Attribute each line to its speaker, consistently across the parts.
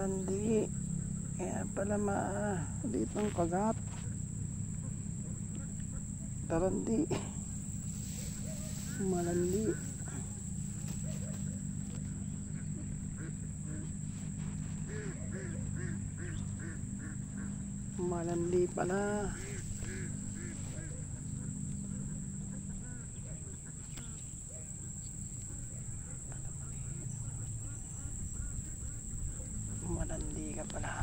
Speaker 1: Malandi. Kaya pala maliit ng kagat. Tarandi. Malandi. Malandi pala. Malandi ka pala.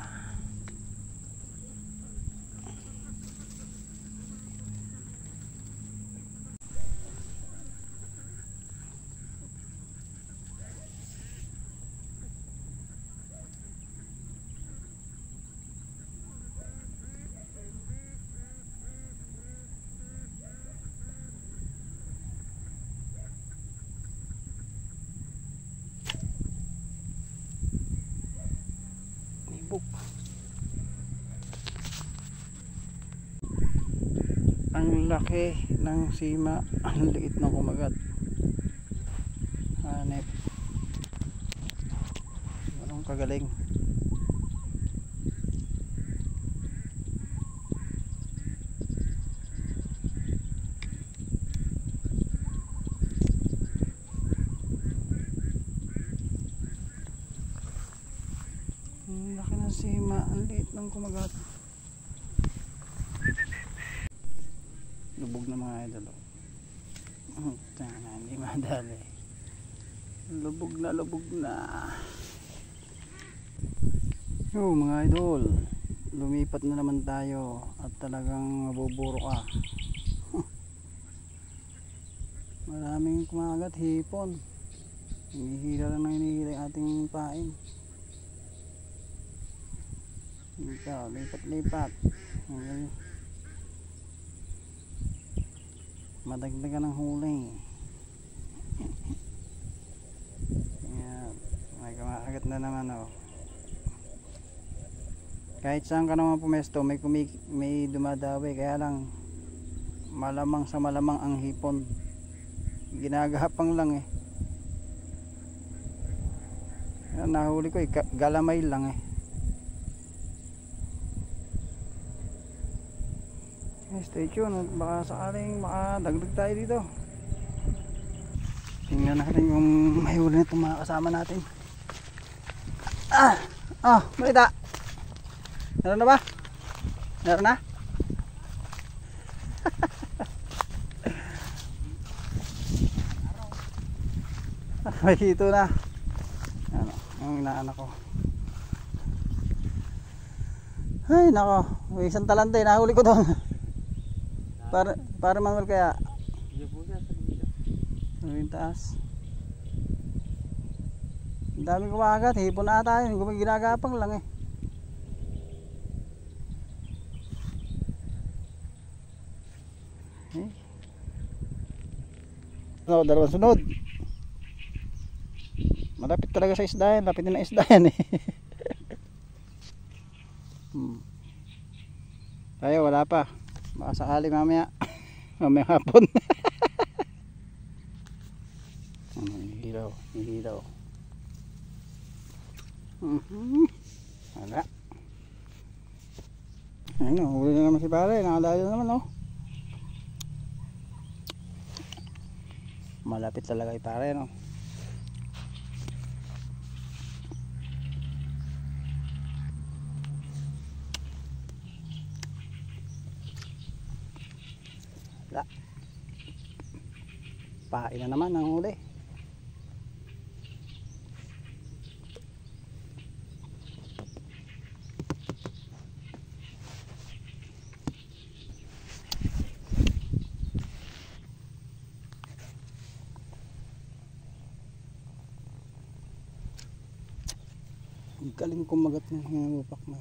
Speaker 1: Ang laki ng sima, ang liit ng kumagat. Hanep. Anong kagaling. Ang laki ng sima, ang liit ng kumagat. Lubog na mga idol. Hindi madali. Lubog na. Yo mga idol, lumipat na naman tayo at talagang mabuburo ka. Maraming kumagat, hipon. Hinihila lang na hinihila yung ating pain. Ikaw, lipat. Madagdagan ng huli. Ayan, may kumakagat na naman oh. Kahit saan ka naman pumesto, may dumadawi, kaya lang malamang sa malamang ang hipon. Ginagahapang lang eh. Ayan, nahuli ko galamay lang eh. Stay tuned, baka sakaling makadagdag tayo dito. Tingnan natin kung may huli na itong mga kasama natin. Malita. Meron na ba? Meron na? May hito na. Ano, ang inaanak ko. Ay nako, may isang talante, nahuli ko doon. Para manual kaya. Yung taas. Ang daming kumagat, hipon na tayo. Ginagapang lang eh. Dalawang sunod. Malapit talaga sa isda yan. Lapit din na isda yan eh. Tayo wala pa. Baka sakali mamaya hapon. Hilaw. Wala. Ayun, huli na naman si pare. Nakalayo naman oh. Malapit talaga kay pare no. Pain na naman ang huli. Galing kumagat ng hingupak na.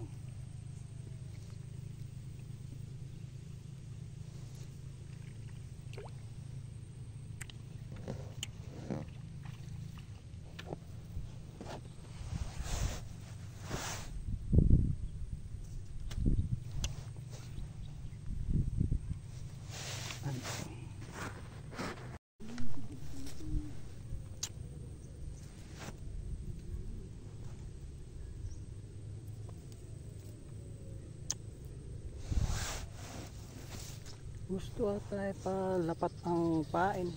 Speaker 1: Gusto ata ay palapat ang pain.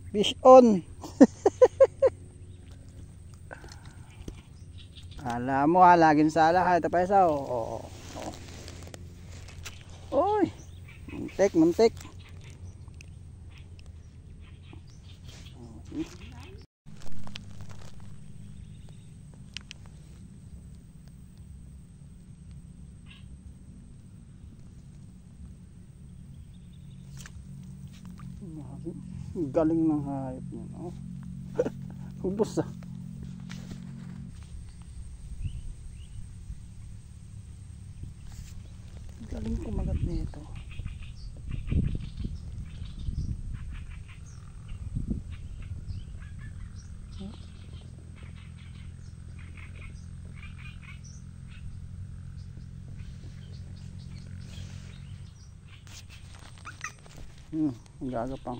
Speaker 1: Fish on. Alam mo ha, laging sala ha. Ito pa isa oh. Oo. Oy. Muntik, muntik. Galing ng hayop niya, oh. Ubos ah. Galing kumagat nito. Ang gagapang.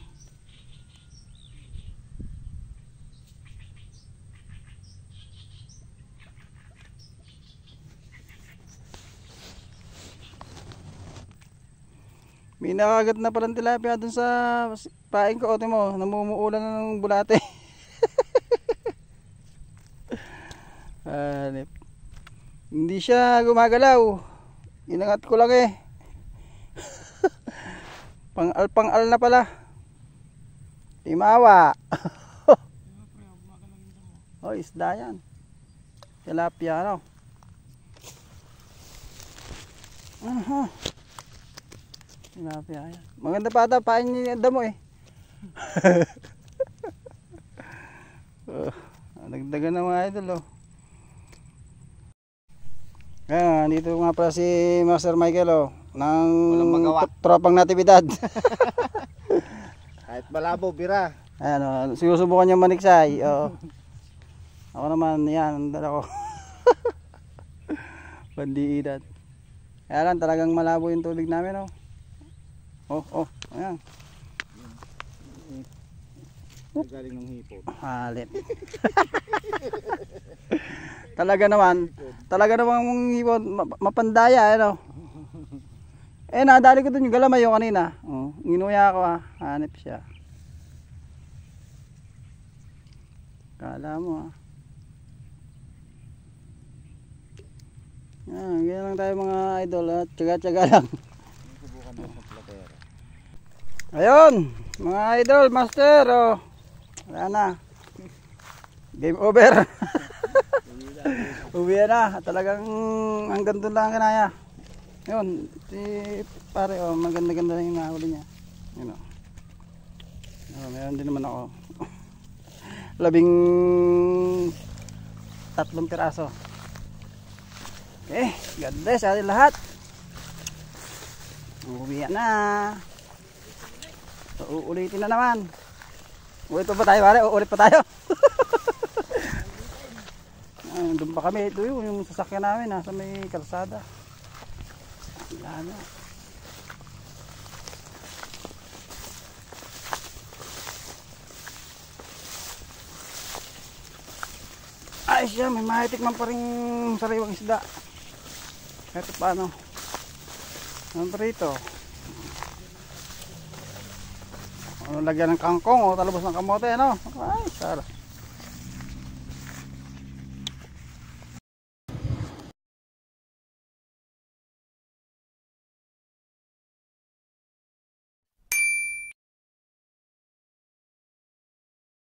Speaker 1: May nakagat na palang tilapia dun sa paing ko. Ote mo, namumuulan na ng bulate. Hindi siya gumagalaw. Inangat ko lang eh. Pang-al na pala. Timawa. Oh, isda yan. Tilapia ano. Tilapia yan. Maganda pa ata pain niya damo eh. Nagdagan na mga idol oh. Ayan, dito nga pala si Master Michael oh, ng tropang natibidad.
Speaker 2: Kahit malabo, bira.
Speaker 1: Ayan oh, sinusubukan niya maniksay. Oo. Ako naman, yan, dala ko. Bandiidat. Kaya lang, talagang malabo yung tubig namin oh. Oh, ayan.
Speaker 2: Galing ng hipon.
Speaker 1: Halit. Talaga naman hipon, mapandaya ano. Nadali ko dun yung galamayo kanina. Oh, ginuya ako ah, hanip siya. Kala mo ah. Ganyan lang tayo mga idol at tsaga-tsaga lang.
Speaker 2: Subukan mo sa platera.
Speaker 1: Ayun, mga idol, master oh. Wala na. Game over. Uwi na. Talagang hanggang doon lang kinaya. Yun. Si pare oh. Maganda-ganda lang yung nahuli niya. Yun oh. Meron din naman ako. 13 piraso. Okay. God bless sa ating lahat. Uwi na. So, uulitin na naman. Ulit pa tayo pare, uulit pa tayo. Doon pa kami, ito yung sasakyan namin nasa may kalsada. Ano. Ay siya, may mahitikman pa rin sariwang isda. Ito paano. Ano pa rito? Lagyan ng kangkong o talabos ng kamote ano. Ay sarap.